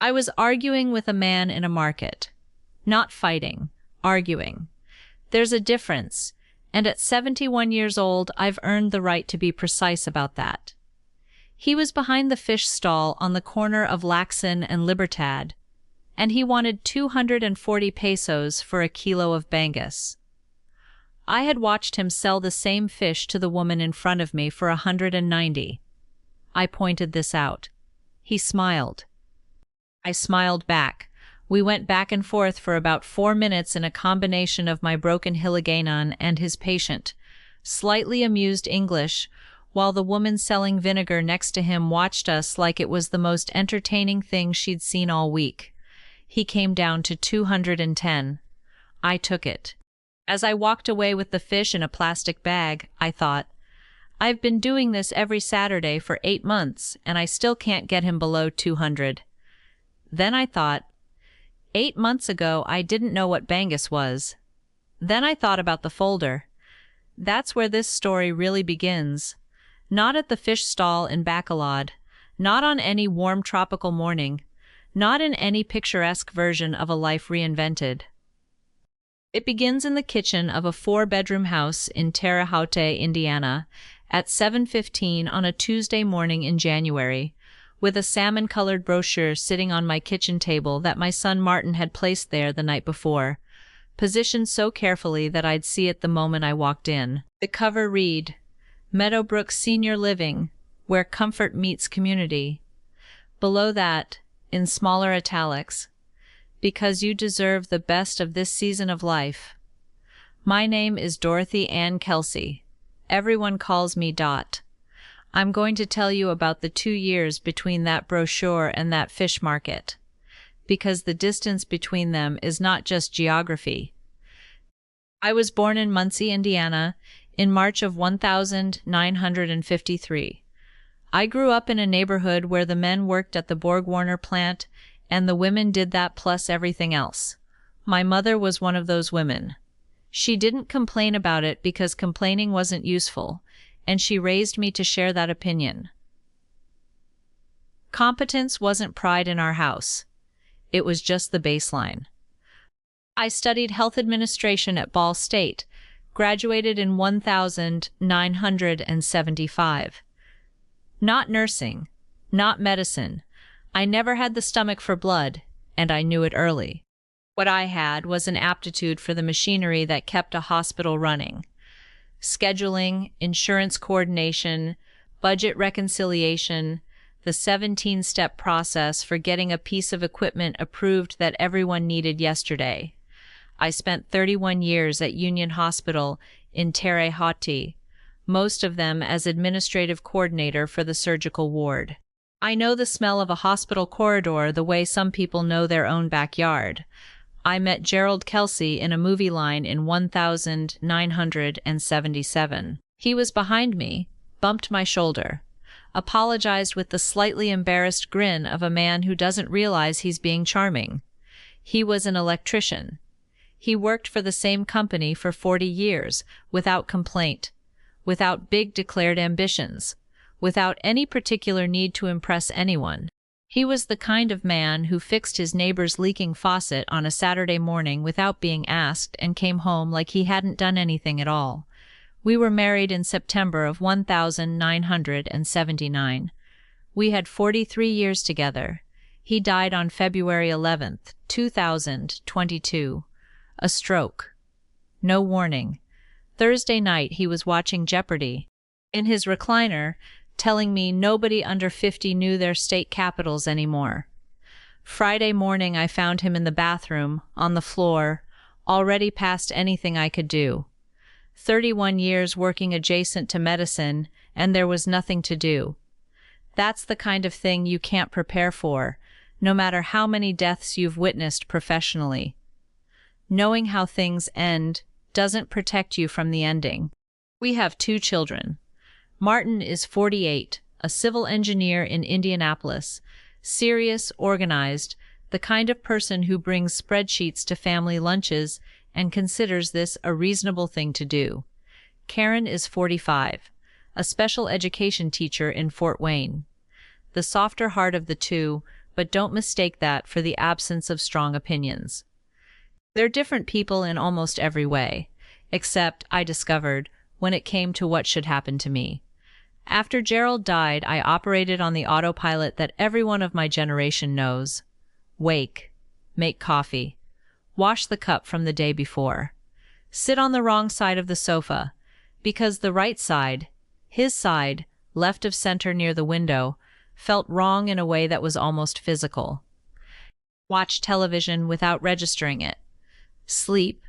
I was arguing with a man in a market. Not fighting, arguing. There's a difference, and at 71 years old, I've earned the right to be precise about that. He was behind the fish stall on the corner of Lacson and Libertad, and he wanted 240 pesos for a kilo of bangus. I had watched him sell the same fish to the woman in front of me for 190. I pointed this out. He smiled. I smiled back. We went back and forth for about 4 minutes in a combination of my broken Hiligaynon and his patient, slightly amused English, while the woman selling vinegar next to him watched us like it was the most entertaining thing she'd seen all week. He came down to 210. I took it. As I walked away with the fish in a plastic bag, I thought, I've been doing this every Saturday for 8 months, and I still can't get him below 200. Then I thought, 8 months ago I didn't know what bangus was. Then I thought about the folder. That's where this story really begins. Not at the fish stall in Bacolod, not on any warm tropical morning, not in any picturesque version of a life reinvented. It begins in the kitchen of a 4-bedroom house in Terre Haute, Indiana, at 7:15 on a Tuesday morning in January, with a salmon-colored brochure sitting on my kitchen table that my son Martin had placed there the night before, positioned so carefully that I'd see it the moment I walked in. The cover read, Meadowbrook Senior Living, where comfort meets community. Below that, in smaller italics, because you deserve the best of this season of life. My name is Dorothy Ann Kelsey. Everyone calls me Dot. I'm going to tell you about the 2 years between that brochure and that fish market, because the distance between them is not just geography. I was born in Muncie, Indiana, in March of 1953. I grew up in a neighborhood where the men worked at the Borg-Warner plant and the women did that plus everything else. My mother was one of those women. She didn't complain about it because complaining wasn't useful, and she raised me to share that opinion. Competence wasn't pride in our house. It was just the baseline. I studied health administration at Ball State, graduated in 1975. Not nursing, not medicine. I never had the stomach for blood, and I knew it early. What I had was an aptitude for the machinery that kept a hospital running. Scheduling, insurance coordination, budget reconciliation, the 17-step process for getting a piece of equipment approved that everyone needed yesterday. I spent 31 years at Union Hospital in Terre Haute, most of them as administrative coordinator for the surgical ward. I know the smell of a hospital corridor the way some people know their own backyard. I met Gerald Kelsey in a movie line in 1977. He was behind me, bumped my shoulder, apologized with the slightly embarrassed grin of a man who doesn't realize he's being charming. He was an electrician. He worked for the same company for 40 years, without complaint, without big declared ambitions, without any particular need to impress anyone. He was the kind of man who fixed his neighbor's leaking faucet on a Saturday morning without being asked and came home like he hadn't done anything at all. We were married in September of 1979. We had 43 years together. He died on February 11th, 2022. A stroke. No warning. Thursday night he was watching Jeopardy! In his recliner, telling me nobody under 50 knew their state capitals anymore. Friday morning I found him in the bathroom, on the floor, already past anything I could do. 31 years working adjacent to medicine, and there was nothing to do. That's the kind of thing you can't prepare for, no matter how many deaths you've witnessed professionally. Knowing how things end doesn't protect you from the ending. We have 2 children. Martin is 48, a civil engineer in Indianapolis, serious, organized, the kind of person who brings spreadsheets to family lunches and considers this a reasonable thing to do. Karen is 45, a special education teacher in Fort Wayne. The softer heart of the two, but don't mistake that for the absence of strong opinions. They're different people in almost every way, except, I discovered, when it came to what should happen to me. After Gerald died, I operated on the autopilot that everyone of my generation knows. Wake, make coffee, wash the cup from the day before, sit on the wrong side of the sofa, because the right side, his side, left of center near the window, felt wrong in a way that was almost physical. Watch television without registering it. Sleep.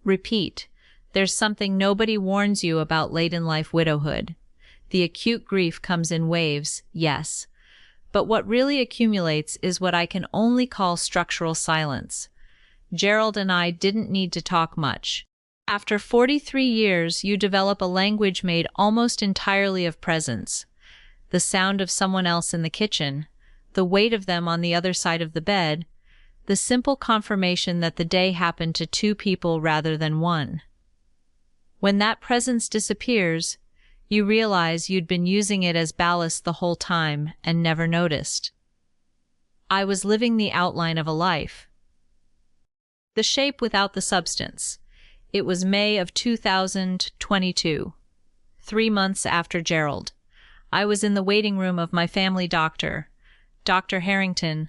Repeat. There's something nobody warns you about late-in-life widowhood. The acute grief comes in waves, yes. But what really accumulates is what I can only call structural silence. Gerald and I didn't need to talk much. After 43 years, you develop a language made almost entirely of presence. The sound of someone else in the kitchen, the weight of them on the other side of the bed, the simple confirmation that the day happened to two people rather than one. When that presence disappears, you realize you'd been using it as ballast the whole time and never noticed. I was living the outline of a life. The shape without the substance. It was May of 2022, 3 months after Gerald. I was in the waiting room of my family doctor, Dr. Harrington,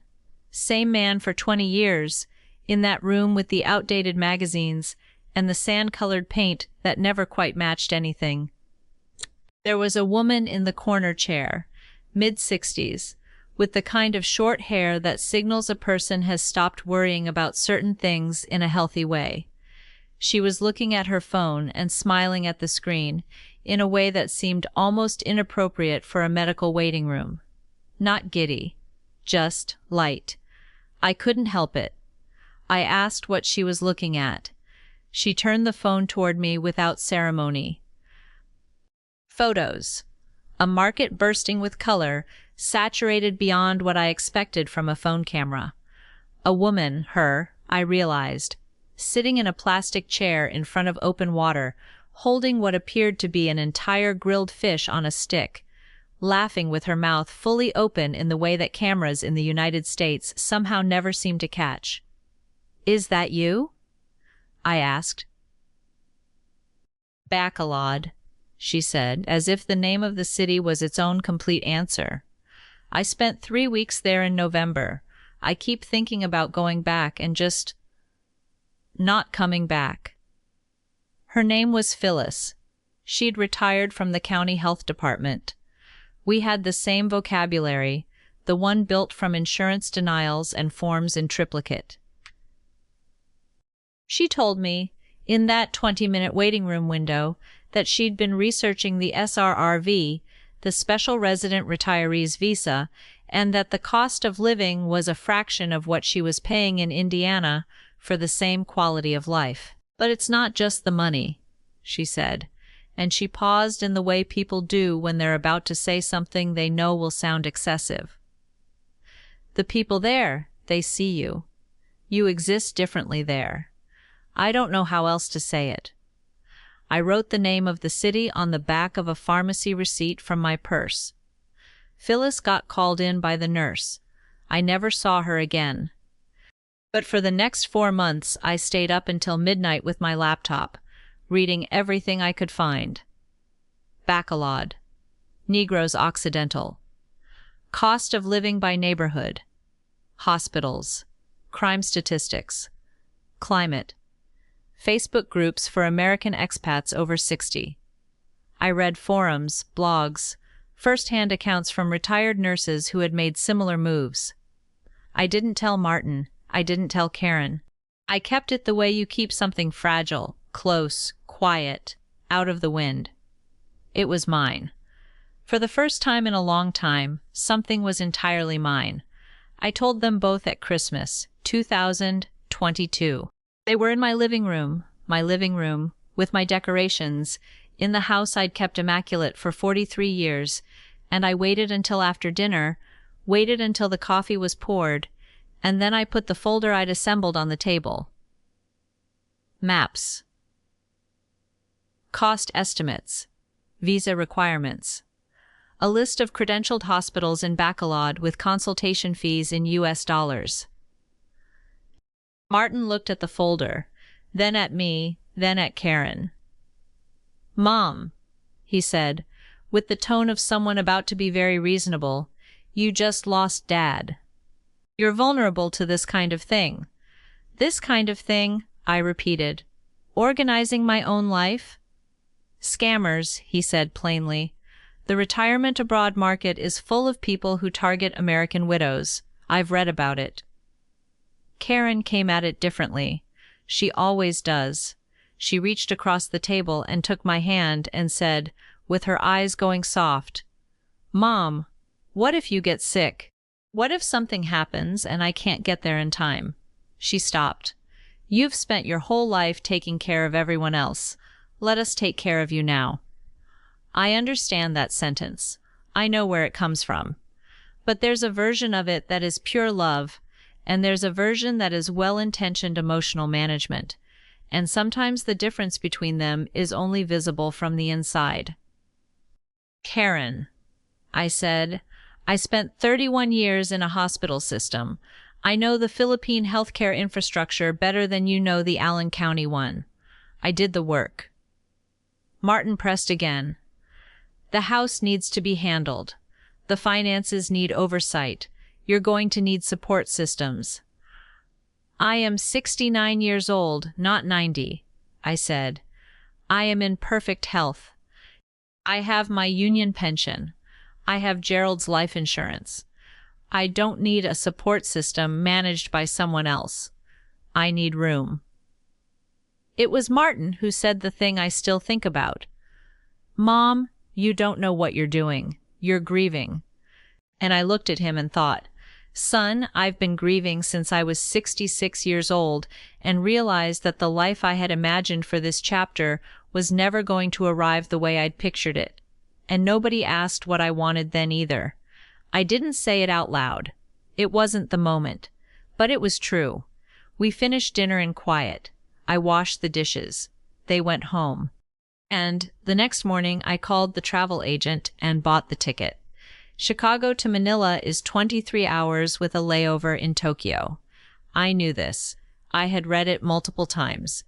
same man for 20 years, in that room with the outdated magazines and the sand-colored paint that never quite matched anything. There was a woman in the corner chair, mid-60s, with the kind of short hair that signals a person has stopped worrying about certain things in a healthy way. She was looking at her phone and smiling at the screen in a way that seemed almost inappropriate for a medical waiting room. Not giddy, just light. I couldn't help it. I asked what she was looking at. She turned the phone toward me without ceremony. Photos. A market bursting with color, saturated beyond what I expected from a phone camera. A woman, I realized, sitting in a plastic chair in front of open water, holding what appeared to be an entire grilled fish on a stick, laughing with her mouth fully open in the way that cameras in the United States somehow never seem to catch. "Is that you?" I asked. "Bacolod," she said, as if the name of the city was its own complete answer. "I spent 3 weeks there in November. I keep thinking about going back and just not coming back." Her name was Phyllis. She'd retired from the county health department. We had the same vocabulary, the one built from insurance denials and forms in triplicate. She told me, in that 20-minute waiting room window, that she'd been researching the SRRV, the Special Resident Retiree's Visa, and that the cost of living was a fraction of what she was paying in Indiana for the same quality of life. "But it's not just the money," she said, and she paused in the way people do when they're about to say something they know will sound excessive. "The people there, they see you. You exist differently there. I don't know how else to say it." I wrote the name of the city on the back of a pharmacy receipt from my purse. Phyllis got called in by the nurse. I never saw her again. But for the next 4 months, I stayed up until midnight with my laptop, reading everything I could find. Bacolod. Negroes Occidental. Cost of living by neighborhood. Hospitals. Crime statistics. Climate. Facebook groups for American expats over 60. I read forums, blogs, first-hand accounts from retired nurses who had made similar moves. I didn't tell Martin. I didn't tell Karen. I kept it the way you keep something fragile, close, quiet, out of the wind. It was mine. For the first time in a long time, something was entirely mine. I told them both at Christmas, 2022. They were in my living room, with my decorations, in the house I'd kept immaculate for 43 years, and I waited until after dinner, waited until the coffee was poured, and then I put the folder I'd assembled on the table. Maps. Cost estimates. Visa requirements. A list of credentialed hospitals in Bacolod with consultation fees in US dollars. Martin looked at the folder, then at me, then at Karen. "Mom," he said, with the tone of someone about to be very reasonable, "you just lost Dad. You're vulnerable to this kind of thing." "This kind of thing," I repeated. "Organizing my own life?" "Scammers," he said plainly. "The retirement abroad market is full of people who target American widows. I've read about it." Karen came at it differently. She always does. She reached across the table and took my hand and said, with her eyes going soft, "Mom, what if you get sick? What if something happens and I can't get there in time?" She stopped. "You've spent your whole life taking care of everyone else. Let us take care of you now." I understand that sentence. I know where it comes from. But there's a version of it that is pure love, and there's a version that is well-intentioned emotional management, and sometimes the difference between them is only visible from the inside. "Karen," I said, "I spent 31 years in a hospital system. I know the Philippine healthcare infrastructure better than you know the Allen County one. I did the work." Martin pressed again. "The house needs to be handled. The finances need oversight. You're going to need support systems." "I am 69 years old, not 90, I said. "I am in perfect health. I have my union pension. I have Gerald's life insurance. I don't need a support system managed by someone else. I need room." It was Martin who said the thing I still think about. "Mom, you don't know what you're doing. You're grieving." And I looked at him and thought, "Son, I've been grieving since I was 66 years old and realized that the life I had imagined for this chapter was never going to arrive the way I'd pictured it. And nobody asked what I wanted then either. I didn't say it out loud. It wasn't the moment. But it was true. We finished dinner in quiet. I washed the dishes. They went home. And the next morning I called the travel agent and bought the ticket. Chicago to Manila is 23 hours with a layover in Tokyo. I knew this. I had read it multiple times.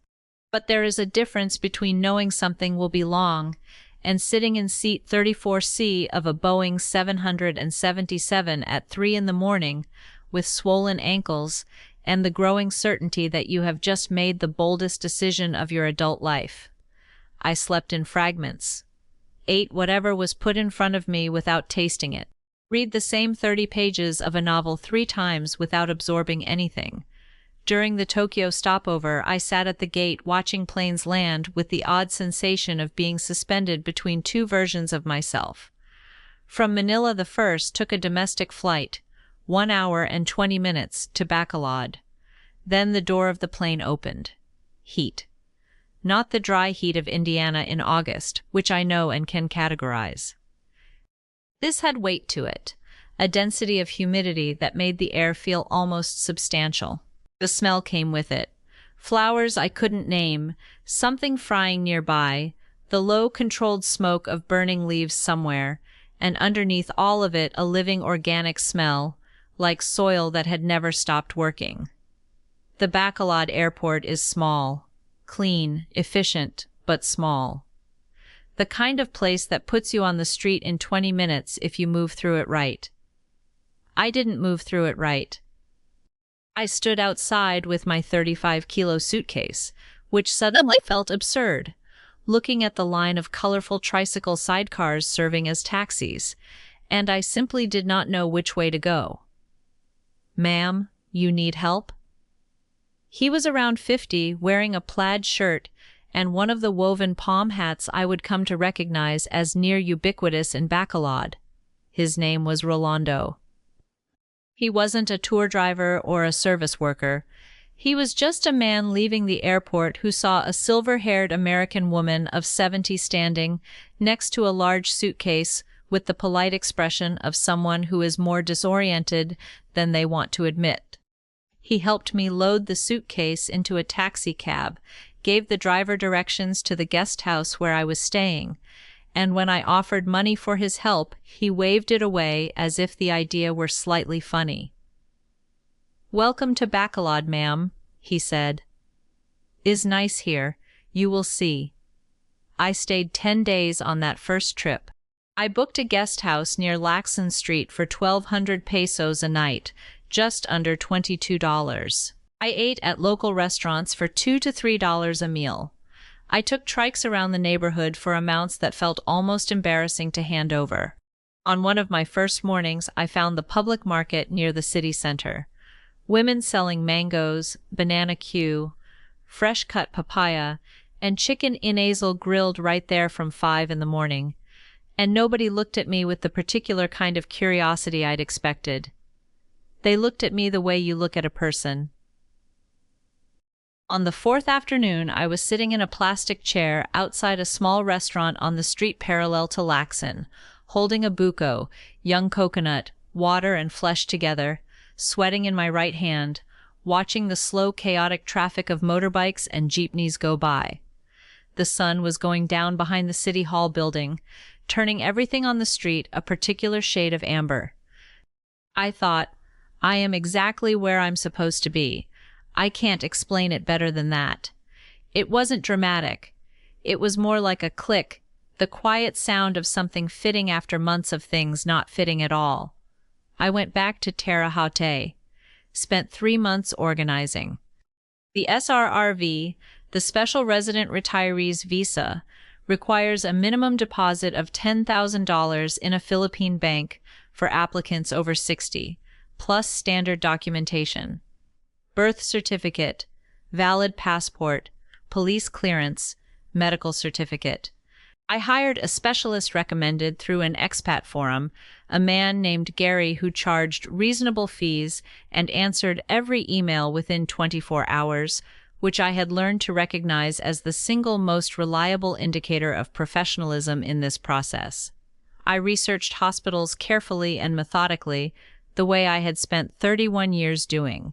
But there is a difference between knowing something will be long and sitting in seat 34C of a Boeing 777 at 3 in the morning with swollen ankles and the growing certainty that you have just made the boldest decision of your adult life. I slept in fragments. Ate whatever was put in front of me without tasting it. Read the same 30 pages of a novel 3 times without absorbing anything. During the Tokyo stopover, I sat at the gate watching planes land with the odd sensation of being suspended between 2 versions of myself. From Manila the first took a domestic flight, 1 hour and 20 minutes, to Bacolod. Then the door of the plane opened. Heat. Not the dry heat of Indiana in August, which I know and can categorize. This had weight to it, a density of humidity that made the air feel almost substantial. The smell came with it. Flowers I couldn't name, something frying nearby, the low controlled smoke of burning leaves somewhere, and underneath all of it a living organic smell, like soil that had never stopped working. The Bacolod airport is small, clean, efficient, but small. The kind of place that puts you on the street in 20 minutes if you move through it right. I didn't move through it right. I stood outside with my 35-kilo suitcase, which suddenly felt absurd, looking at the line of colorful tricycle sidecars serving as taxis, and I simply did not know which way to go. "Ma'am, you need help?" He was around 50, wearing a plaid shirt and one of the woven palm hats I would come to recognize as near ubiquitous in Bacolod. His name was Rolando. He wasn't a tour driver or a service worker. He was just a man leaving the airport who saw a silver-haired American woman of 70 standing next to a large suitcase with the polite expression of someone who is more disoriented than they want to admit. He helped me load the suitcase into a taxi cab, gave the driver directions to the guest house where I was staying, and when I offered money for his help, he waved it away as if the idea were slightly funny. "Welcome to Bacolod, ma'am," he said. "Is nice here, you will see." I stayed 10 days on that first trip. I booked a guest house near Laxon Street for 1,200 pesos a night, just under $22. I ate at local restaurants for $2 to $3 a meal. I took trikes around the neighborhood for amounts that felt almost embarrassing to hand over. On one of my first mornings, I found the public market near the city center. Women selling mangoes, banana Q, fresh-cut papaya, and chicken inasal grilled right there from 5 in the morning. And nobody looked at me with the particular kind of curiosity I'd expected. They looked at me the way you look at a person. On the fourth afternoon, I was sitting in a plastic chair outside a small restaurant on the street parallel to Laxon, holding a buko, young coconut, water and flesh together, sweating in my right hand, watching the slow, chaotic traffic of motorbikes and jeepneys go by. The sun was going down behind the City Hall building, turning everything on the street a particular shade of amber. I thought, I am exactly where I'm supposed to be. I can't explain it better than that. It wasn't dramatic. It was more like a click, the quiet sound of something fitting after months of things not fitting at all. I went back to Terre Haute, spent 3 months organizing. The SRRV, the Special Resident Retirees Visa, requires a minimum deposit of $10,000 in a Philippine bank for applicants over 60, plus standard documentation. Birth certificate, valid passport, police clearance, medical certificate. I hired a specialist recommended through an expat forum, a man named Gary who charged reasonable fees and answered every email within 24 hours, which I had learned to recognize as the single most reliable indicator of professionalism in this process. I researched hospitals carefully and methodically, the way I had spent 31 years doing.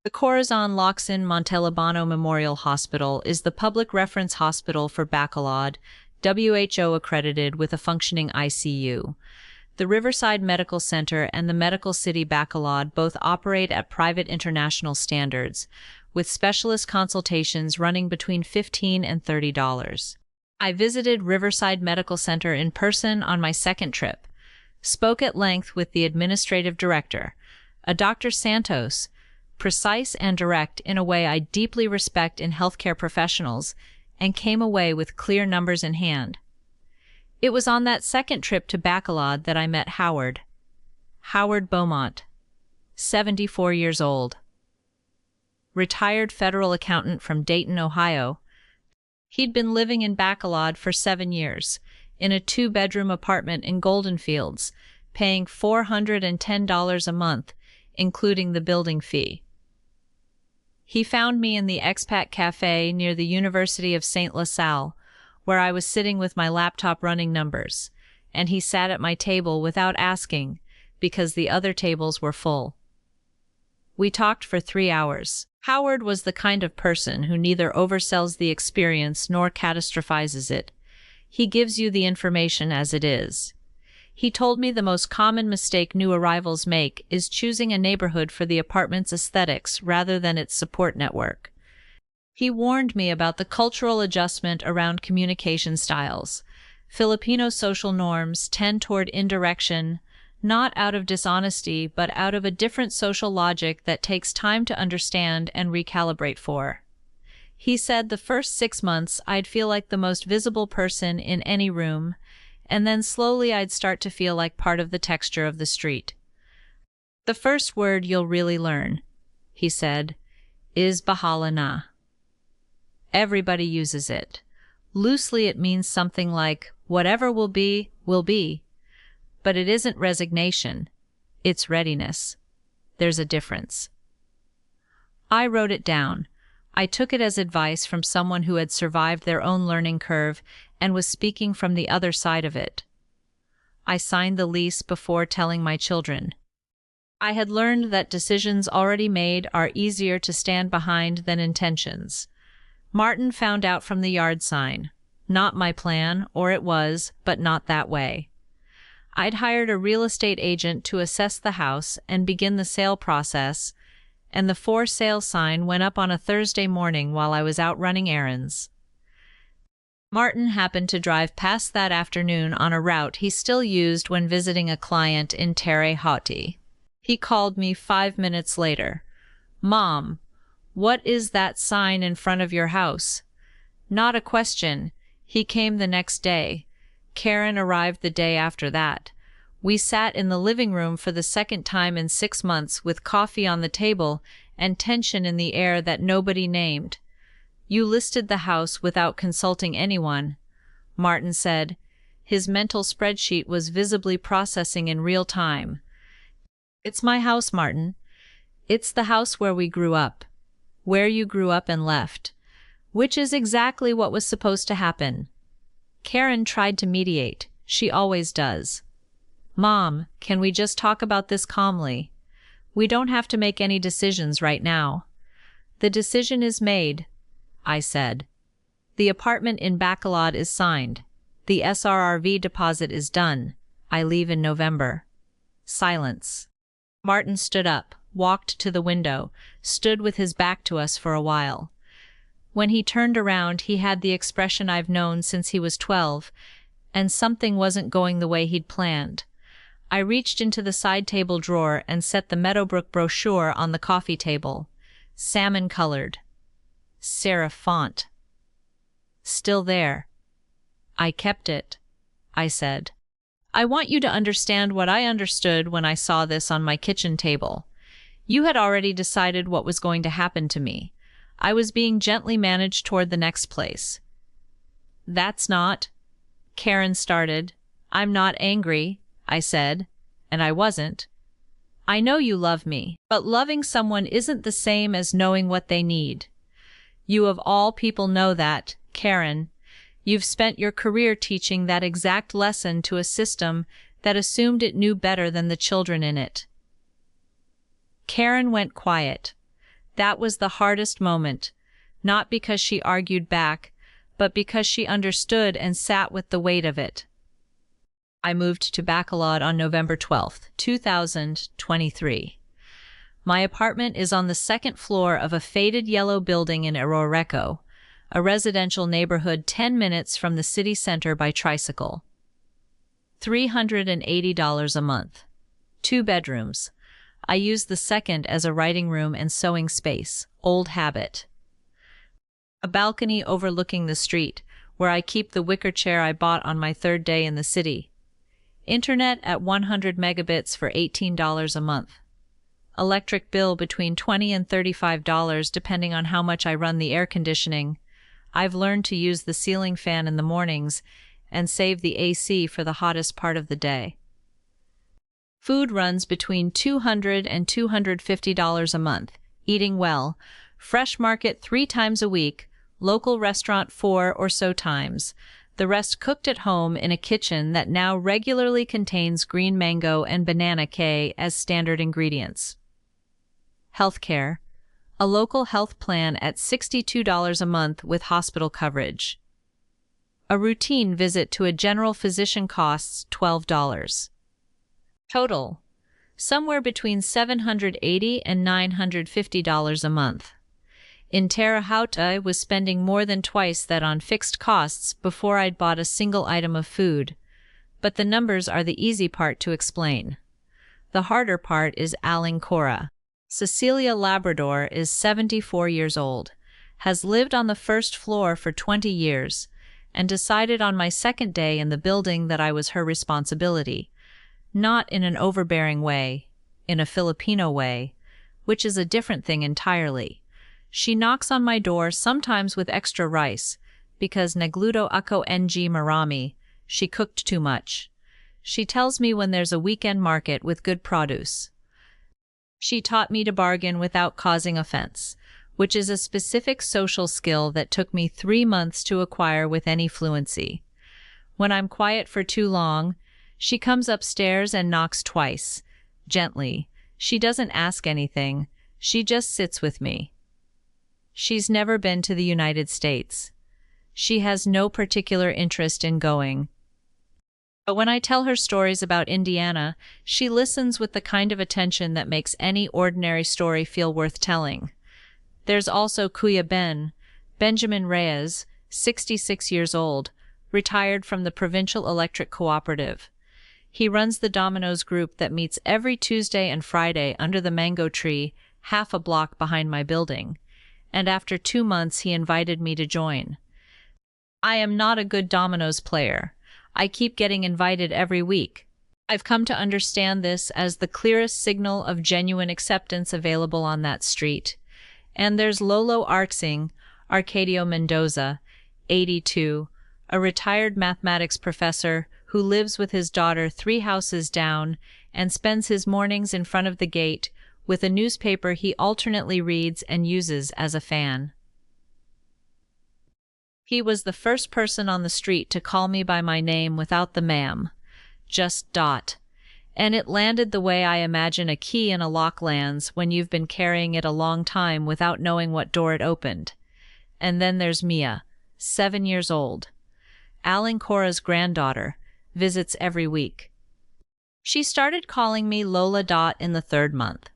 The Corazon Locsin Montalbano Memorial Hospital is the public reference hospital for Bacolod, WHO accredited with a functioning ICU. The Riverside Medical Center and the Medical City Bacolod both operate at private international standards, with specialist consultations running between $15 and $30. I visited Riverside Medical Center in person on my second trip, spoke at length with the administrative director, a Dr. Santos, precise and direct in a way I deeply respect in healthcare professionals, and came away with clear numbers in hand. It was on that second trip to Bacolod that I met Howard Beaumont, 74 years old. Retired federal accountant from Dayton, Ohio. He'd been living in Bacolod for 7 years, in a 2-bedroom apartment in Golden Fields, paying $410 a month, including the building fee. He found me in the expat cafe near the University of St. La Salle, where I was sitting with my laptop running numbers, and he sat at my table without asking, because the other tables were full. We talked for 3 hours. Howard was the kind of person who neither oversells the experience nor catastrophizes it. He gives you the information as it is. He told me the most common mistake new arrivals make is choosing a neighborhood for the apartment's aesthetics rather than its support network. He warned me about the cultural adjustment around communication styles. Filipino social norms tend toward indirection, not out of dishonesty, but out of a different social logic that takes time to understand and recalibrate for. He said the first 6 months I'd feel like the most visible person in any room, and then slowly I'd start to feel like part of the texture of the street. The first word you'll really learn, he said, is bahala na. Everybody uses it. Loosely it means something like, whatever will be, will be. But it isn't resignation. It's readiness. There's a difference. I wrote it down. I took it as advice from someone who had survived their own learning curve and was speaking from the other side of it. I signed the lease before telling my children. I had learned that decisions already made are easier to stand behind than intentions. Martin found out from the yard sign. Not my plan, or it was, but not that way. I'd hired a real estate agent to assess the house and begin the sale process, and the for sale sign went up on a Thursday morning while I was out running errands. Martin happened to drive past that afternoon on a route he still used when visiting a client in Terre Haute. He called me 5 minutes later. "Mom, what is that sign in front of your house?" Not a question. He came the next day. Karen arrived the day after that. We sat in the living room for the second time in 6 months with coffee on the table and tension in the air that nobody named. "You listed the house without consulting anyone," Martin said. His mental spreadsheet was visibly processing in real time. "It's my house, Martin. It's the house where we grew up, where you grew up and left, which is exactly what was supposed to happen." Karen tried to mediate. She always does. "Mom, can we just talk about this calmly? We don't have to make any decisions right now." "The decision is made," I said. "The apartment in Bacolod is signed. The SRRV deposit is done. I leave in November." Silence. Martin stood up, walked to the window, stood with his back to us for a while. When he turned around, he had the expression I've known since he was 12, and something wasn't going the way he'd planned. I reached into the side table drawer and set the Meadowbrook brochure on the coffee table. Salmon-colored. Serif font. Still there. "I kept it," I said. "I want you to understand what I understood when I saw this on my kitchen table. You had already decided what was going to happen to me. I was being gently managed toward the next place." "That's not—" Karen started. "I'm not angry," I said, and I wasn't. "I know you love me, but loving someone isn't the same as knowing what they need. You of all people know that, Karen. You've spent your career teaching that exact lesson to a system that assumed it knew better than the children in it." Karen went quiet. That was the hardest moment, not because she argued back, but because she understood and sat with the weight of it. I moved to Bacolod on November 12, 2023. My apartment is on the second floor of a faded yellow building in Arroreco, a residential neighborhood 10 minutes from the city center by tricycle. $380 a month. 2 bedrooms. I use the second as a writing room and sewing space. Old habit. A balcony overlooking the street, where I keep the wicker chair I bought on my 3rd day in the city. Internet at 100 megabits for $18 a month. Electric bill between $20 and $35 depending on how much I run the air conditioning. I've learned to use the ceiling fan in the mornings and save the AC for the hottest part of the day. Food runs between $200 and $250 a month. Eating well. Fresh market 3 times a week. Local restaurant 4 or so times. The rest cooked at home in a kitchen that now regularly contains green mango and banana K as standard ingredients. Healthcare. A local health plan at $62 a month with hospital coverage. A routine visit to a general physician costs $12. Total. Somewhere between $780 and $950 a month. In Terre Haute, I was spending more than twice that on fixed costs before I'd bought a single item of food. But the numbers are the easy part to explain. The harder part is Alincora. Cecilia Labrador is 74 years old, has lived on the first floor for 20 years, and decided on my 2nd day in the building that I was her responsibility. Not in an overbearing way, in a Filipino way, which is a different thing entirely. She knocks on my door sometimes with extra rice, because nagluto ako ng marami, she cooked too much. She tells me when there's a weekend market with good produce. She taught me to bargain without causing offense, which is a specific social skill that took me 3 months to acquire with any fluency. When I'm quiet for too long, she comes upstairs and knocks twice, gently. She doesn't ask anything, she just sits with me. She's never been to the United States. She has no particular interest in going. But when I tell her stories about Indiana, she listens with the kind of attention that makes any ordinary story feel worth telling. There's also Benjamin Reyes, 66 years old, retired from the Provincial Electric Cooperative. He runs the Domino's group that meets every Tuesday and Friday under the mango tree, half a block behind my building. And after 2 months, he invited me to join. I am not a good Domino's player. I keep getting invited every week. I've come to understand this as the clearest signal of genuine acceptance available on that street. And there's Lolo Arcadio Mendoza, 82, a retired mathematics professor who lives with his daughter 3 houses down and spends his mornings in front of the gate with a newspaper he alternately reads and uses as a fan. He was the first person on the street to call me by my name without the ma'am, just Dot. And it landed the way I imagine a key in a lock lands when you've been carrying it a long time without knowing what door it opened. And then there's Mia, 7 years old. Alan Cora's granddaughter, visits every week. She started calling me Lola Dot in the 3rd month,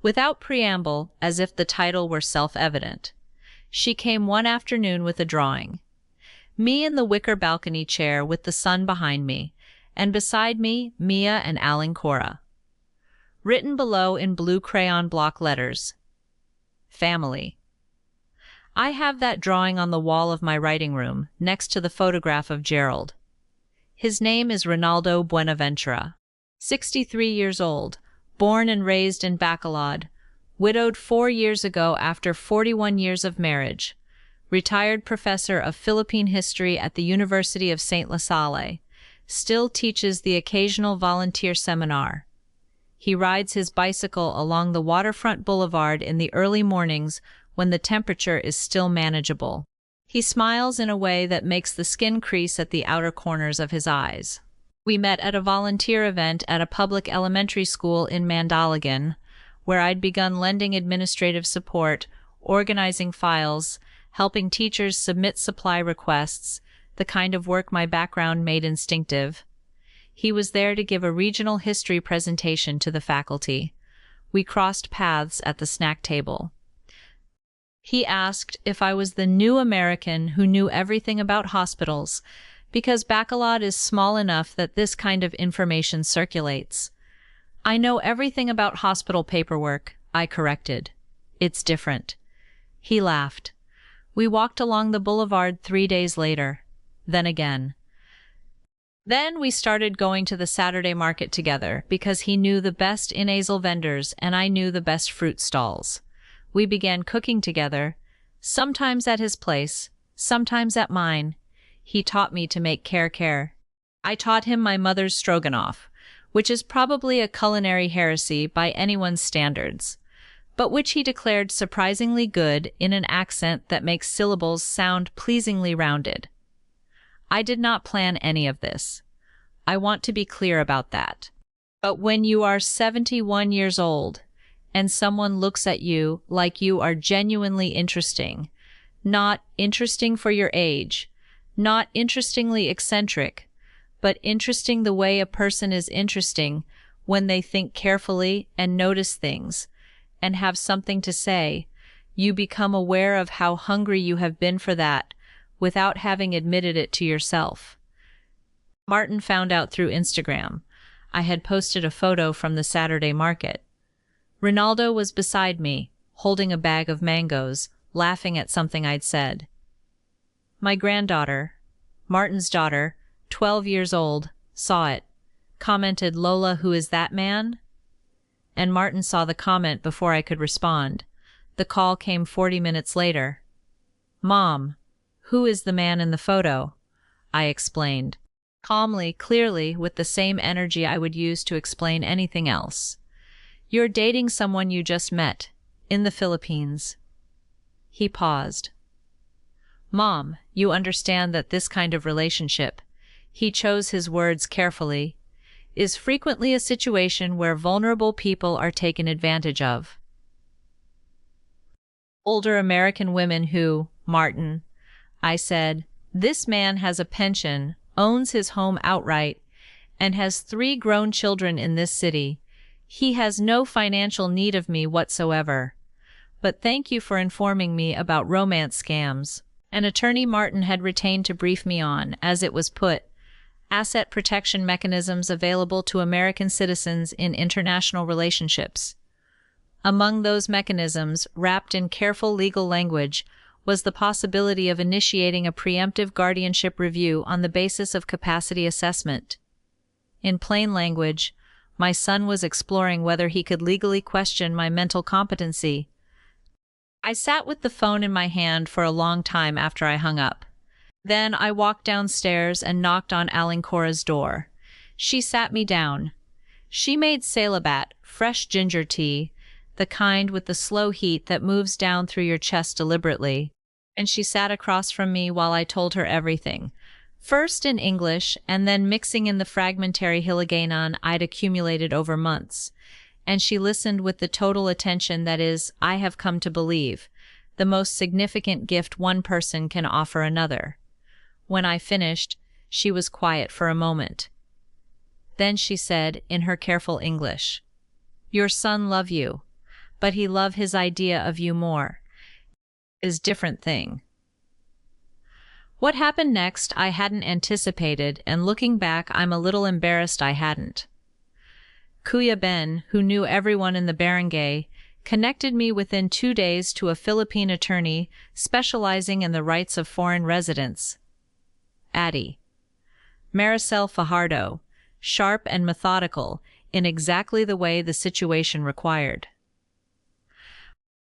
without preamble, as if the title were self-evident. She came one afternoon with a drawing. Me in the wicker balcony chair with the sun behind me, and beside me, Mia and Alan Cora. Written below in blue crayon block letters. Family. I have that drawing on the wall of my writing room, next to the photograph of Gerald. His name is Ronaldo Buenaventura, 63 years old, born and raised in Bacolod, widowed 4 years ago after 41 years of marriage, retired professor of Philippine history at the University of St. La Salle, still teaches the occasional volunteer seminar. He rides his bicycle along the waterfront boulevard in the early mornings when the temperature is still manageable. He smiles in a way that makes the skin crease at the outer corners of his eyes. We met at a volunteer event at a public elementary school in Mandalagan, where I'd begun lending administrative support, organizing files, helping teachers submit supply requests, the kind of work my background made instinctive. He was there to give a regional history presentation to the faculty. We crossed paths at the snack table. He asked if I was the new American who knew everything about hospitals, because Bacolod is small enough that this kind of information circulates. I know everything about hospital paperwork, I corrected. It's different. He laughed. We walked along the boulevard 3 days later. Then again. Then we started going to the Saturday market together because he knew the best inasal vendors and I knew the best fruit stalls. We began cooking together, sometimes at his place, sometimes at mine. He taught me to make care. I taught him my mother's stroganoff, which is probably a culinary heresy by anyone's standards, but which he declared surprisingly good in an accent that makes syllables sound pleasingly rounded. I did not plan any of this. I want to be clear about that. But when you are 71 years old, and someone looks at you like you are genuinely interesting, not interesting for your age, not interestingly eccentric, but interesting the way a person is interesting when they think carefully and notice things, and have something to say, you become aware of how hungry you have been for that without having admitted it to yourself. Martin found out through Instagram. I had posted a photo from the Saturday market. Ronaldo was beside me, holding a bag of mangoes, laughing at something I'd said. My granddaughter, Martin's daughter, 12 years old, saw it, commented, "Lola, who is that man?" And Martin saw the comment before I could respond. The call came 40 minutes later. "Mom, who is the man in the photo?" I explained, calmly, clearly, with the same energy I would use to explain anything else. "You're dating someone you just met, in the Philippines." He paused. "Mom, you understand that this kind of relationship," he chose his words carefully, "is frequently a situation where vulnerable people are taken advantage of. Older American women who, Martin," I said, This man has a pension, owns his home outright, and has 3 grown children in this city. He has no financial need of me whatsoever. But thank you for informing me about romance scams. An attorney Martin had retained to brief me on, as it was put, asset protection mechanisms available to American citizens in international relationships. Among those mechanisms, wrapped in careful legal language, was the possibility of initiating a preemptive guardianship review on the basis of capacity assessment. In plain language, my son was exploring whether he could legally question my mental competency. I sat with the phone in my hand for a long time after I hung up. Then I walked downstairs and knocked on Alincora's door. She sat me down. She made Celabat, fresh ginger tea, the kind with the slow heat that moves down through your chest deliberately, and she sat across from me while I told her everything, first in English and then mixing in the fragmentary Hiligaynon I'd accumulated over months. And she listened with the total attention that is, I have come to believe, the most significant gift one person can offer another. When I finished, she was quiet for a moment. Then she said, in her careful English, "Your son love you, but he love his idea of you more. Is different thing." What happened next I hadn't anticipated, and looking back I'm a little embarrassed I hadn't. Kuya Ben, who knew everyone in the barangay, connected me within 2 days to a Philippine attorney specializing in the rights of foreign residents. Addie. Maricel Fajardo, sharp and methodical, in exactly the way the situation required.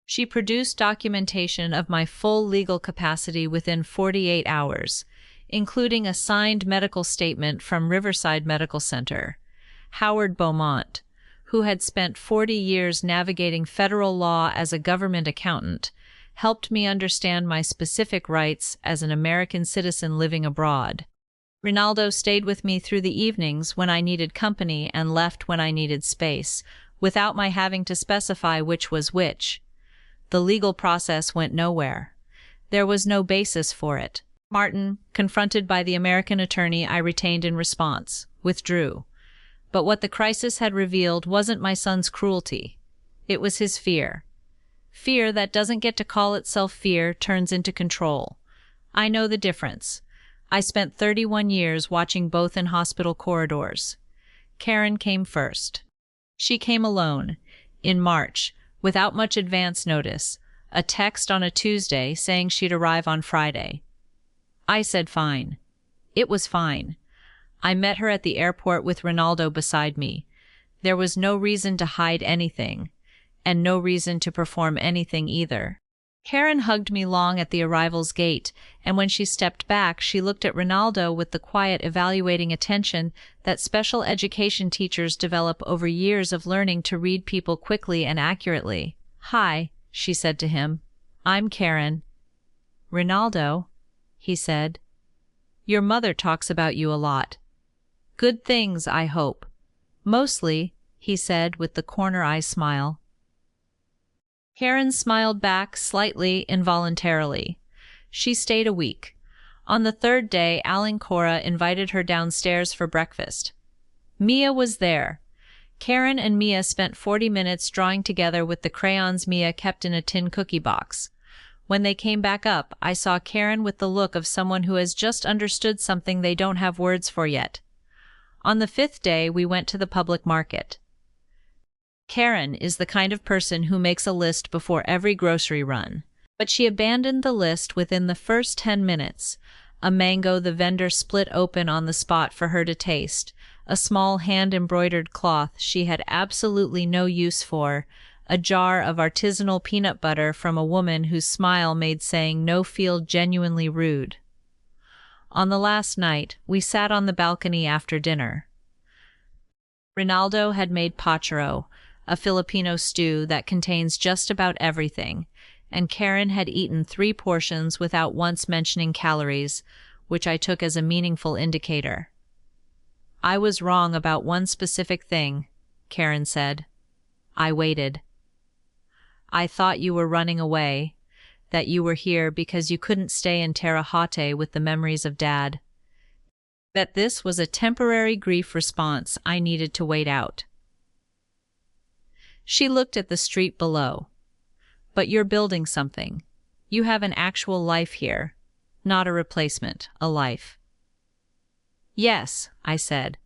She produced documentation of my full legal capacity within 48 hours, including a signed medical statement from Riverside Medical Center. Howard Beaumont, who had spent 40 years navigating federal law as a government accountant, helped me understand my specific rights as an American citizen living abroad. Rinaldo stayed with me through the evenings when I needed company and left when I needed space, without my having to specify which was which. The legal process went nowhere. There was no basis for it. Martin, confronted by the American attorney I retained in response, withdrew. But what the crisis had revealed wasn't my son's cruelty. It was his fear. Fear that doesn't get to call itself fear turns into control. I know the difference. I spent 31 years watching both in hospital corridors. Karen came first. She came alone, in March, without much advance notice, a text on a Tuesday saying she'd arrive on Friday. I said fine. It was fine. I met her at the airport with Rinaldo beside me. There was no reason to hide anything, and no reason to perform anything either. Karen hugged me long at the arrival's gate, and when she stepped back, she looked at Rinaldo with the quiet, evaluating attention that special education teachers develop over years of learning to read people quickly and accurately. "Hi," she said to him. "I'm Karen." "Rinaldo," he said. "Your mother talks about you a lot. Good things, I hope." "Mostly," he said with the corner eye smile. Karen smiled back slightly, involuntarily. She stayed a week. On the 3rd day, Alincora invited her downstairs for breakfast. Mia was there. Karen and Mia spent 40 minutes drawing together with the crayons Mia kept in a tin cookie box. When they came back up, I saw Karen with the look of someone who has just understood something they don't have words for yet. On the 5th day, we went to the public market. Karen is the kind of person who makes a list before every grocery run, but she abandoned the list within the first 10 minutes. A mango the vendor split open on the spot for her to taste, a small hand-embroidered cloth she had absolutely no use for, a jar of artisanal peanut butter from a woman whose smile made saying no feel genuinely rude. On the last night, we sat on the balcony after dinner. Rinaldo had made pacharo, a Filipino stew that contains just about everything, and Karen had eaten 3 portions without once mentioning calories, which I took as a meaningful indicator. "I was wrong about one specific thing," Karen said. I waited. "I thought you were running away. that you were here because you couldn't stay in Terre Haute with the memories of Dad. That this was a temporary grief response I needed to wait out. She looked at the street below. But you're building something. You have an actual life here. Not a replacement, a life. Yes, I said.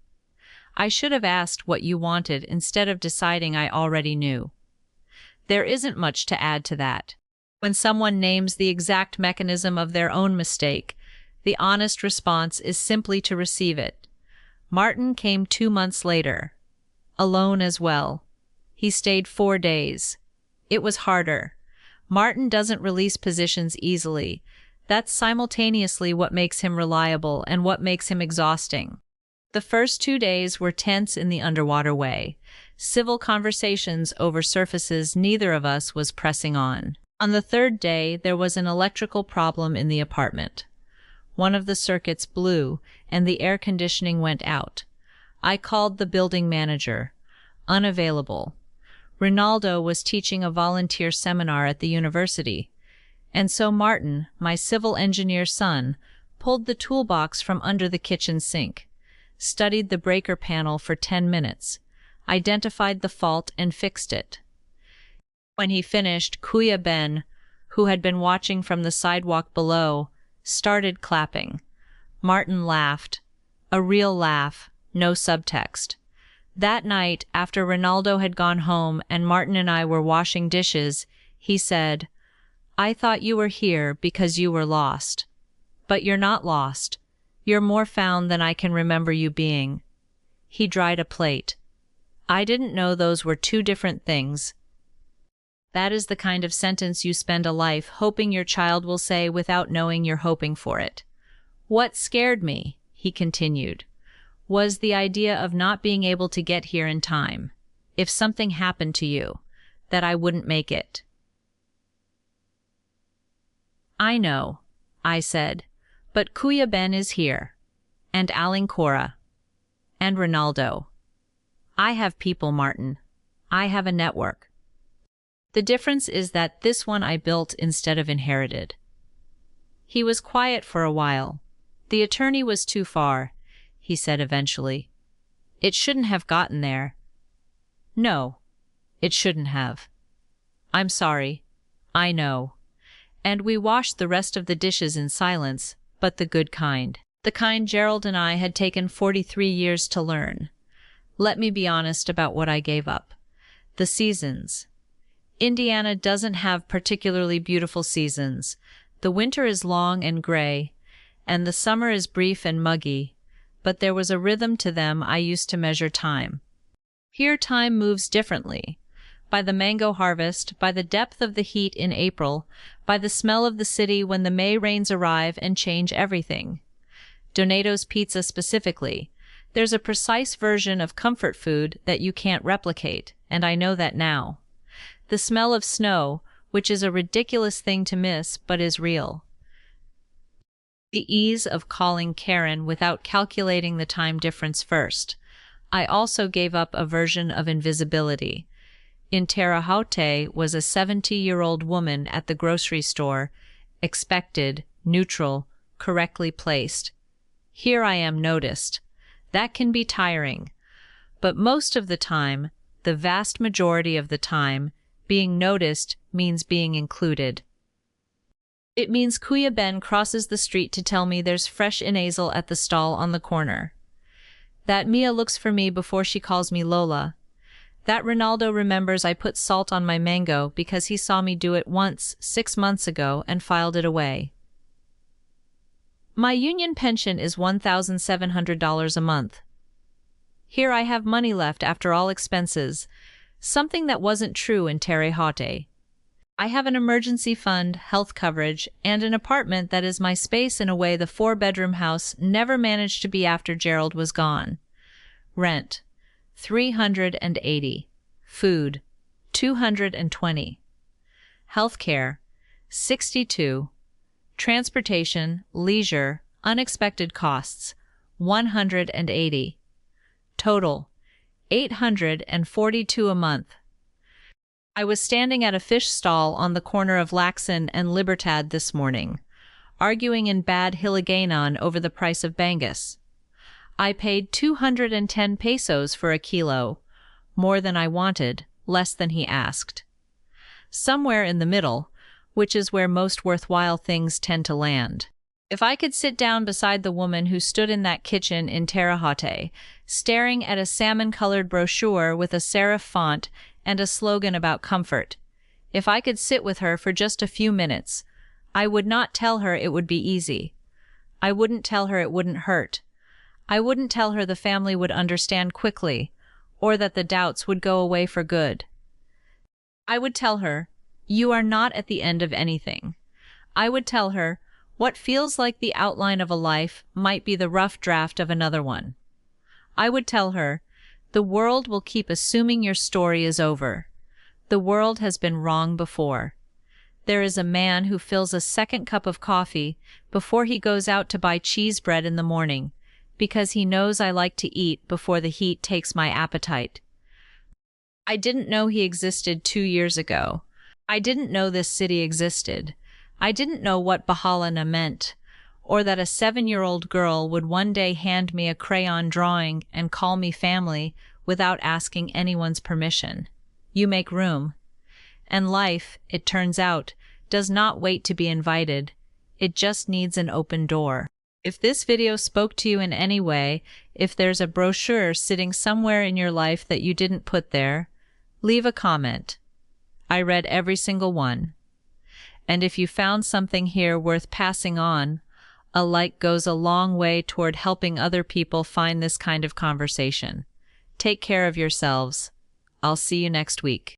I should have asked what you wanted instead of deciding I already knew. There isn't much to add to that. When someone names the exact mechanism of their own mistake, the honest response is simply to receive it. Martin came 2 months later. Alone as well. He stayed 4 days. It was harder. Martin doesn't release positions easily. That's simultaneously what makes him reliable and what makes him exhausting. The first 2 days were tense in the underwater way. Civil conversations over surfaces neither of us was pressing on. On the 3rd day, there was an electrical problem in the apartment. One of the circuits blew, and the air conditioning went out. I called the building manager. Unavailable. Ronaldo was teaching a volunteer seminar at the university, and so Martin, my civil engineer son, pulled the toolbox from under the kitchen sink, studied the breaker panel for 10 minutes, identified the fault and fixed it. When he finished, Quiapo, who had been watching from the sidewalk below, started clapping. Martin laughed. A real laugh, no subtext. That night, after Ronaldo had gone home and Martin and I were washing dishes, he said, "I thought you were here because you were lost. But you're not lost. You're more found than I can remember you being." He dried a plate. I didn't know those were 2 different things. That is the kind of sentence you spend a life hoping your child will say without knowing you're hoping for it. What scared me, he continued, was the idea of not being able to get here in time, if something happened to you, that I wouldn't make it. I know, I said, but Quiapo is here, and Alincora, and Ronaldo. I have people, Martin. I have a network. The difference is that this one I built instead of inherited. He was quiet for a while. The attorney was too far, he said eventually. It shouldn't have gotten there. No, it shouldn't have. I'm sorry. I know. And we washed the rest of the dishes in silence, but the good kind. The kind Gerald and I had taken 43 years to learn. Let me be honest about what I gave up. The seasons. Indiana doesn't have particularly beautiful seasons. The winter is long and gray, and the summer is brief and muggy, but there was a rhythm to them I used to measure time. Here time moves differently. By the mango harvest, by the depth of the heat in April, by the smell of the city when the May rains arrive and change everything. Donato's Pizza specifically. There's a precise version of comfort food that you can't replicate, and I know that now. The smell of snow, which is a ridiculous thing to miss but is real. The ease of calling Karen without calculating the time difference first. I also gave up a version of invisibility. In Terre Haute was a 70-year-old woman at the grocery store, expected, neutral, correctly placed. Here I am noticed. That can be tiring. But most of the time, the vast majority of the time, being noticed means being included. It means Quiapo crosses the street to tell me there's fresh inasal at the stall on the corner. That Mia looks for me before she calls me Lola. That Ronaldo remembers I put salt on my mango because he saw me do it once 6 months ago and filed it away. My union pension is $1,700 a month. Here I have money left after all expenses, something that wasn't true in Terre Haute. I have an emergency fund, health coverage, and an apartment that is my space in a way the 4-bedroom house never managed to be after Gerald was gone. Rent, $380. Food, $220. Healthcare, $62. Transportation, leisure, unexpected costs, $180. Total, $842 a month. I was standing at a fish stall on the corner of Laxon and Libertad this morning, arguing in bad Hiligaynon over the price of bangus. I paid 210 pesos for a kilo, more than I wanted, less than he asked. Somewhere in the middle, which is where most worthwhile things tend to land. If I could sit down beside the woman who stood in that kitchen in Terre Haute, staring at a salmon-colored brochure with a serif font and a slogan about comfort, if I could sit with her for just a few minutes, I would not tell her it would be easy. I wouldn't tell her it wouldn't hurt. I wouldn't tell her the family would understand quickly, or that the doubts would go away for good. I would tell her, you are not at the end of anything. I would tell her, what feels like the outline of a life might be the rough draft of another one. I would tell her, the world will keep assuming your story is over. The world has been wrong before. There is a man who fills a second cup of coffee before he goes out to buy cheese bread in the morning, because he knows I like to eat before the heat takes my appetite. I didn't know he existed 2 years ago. I didn't know this city existed. I didn't know what Bahalana meant, or that a 7-year-old girl would one day hand me a crayon drawing and call me family without asking anyone's permission. You make room. And life, it turns out, does not wait to be invited. It just needs an open door. If this video spoke to you in any way, if there's a brochure sitting somewhere in your life that you didn't put there, leave a comment. I read every single one. And if you found something here worth passing on, a like goes a long way toward helping other people find this kind of conversation. Take care of yourselves. I'll see you next week.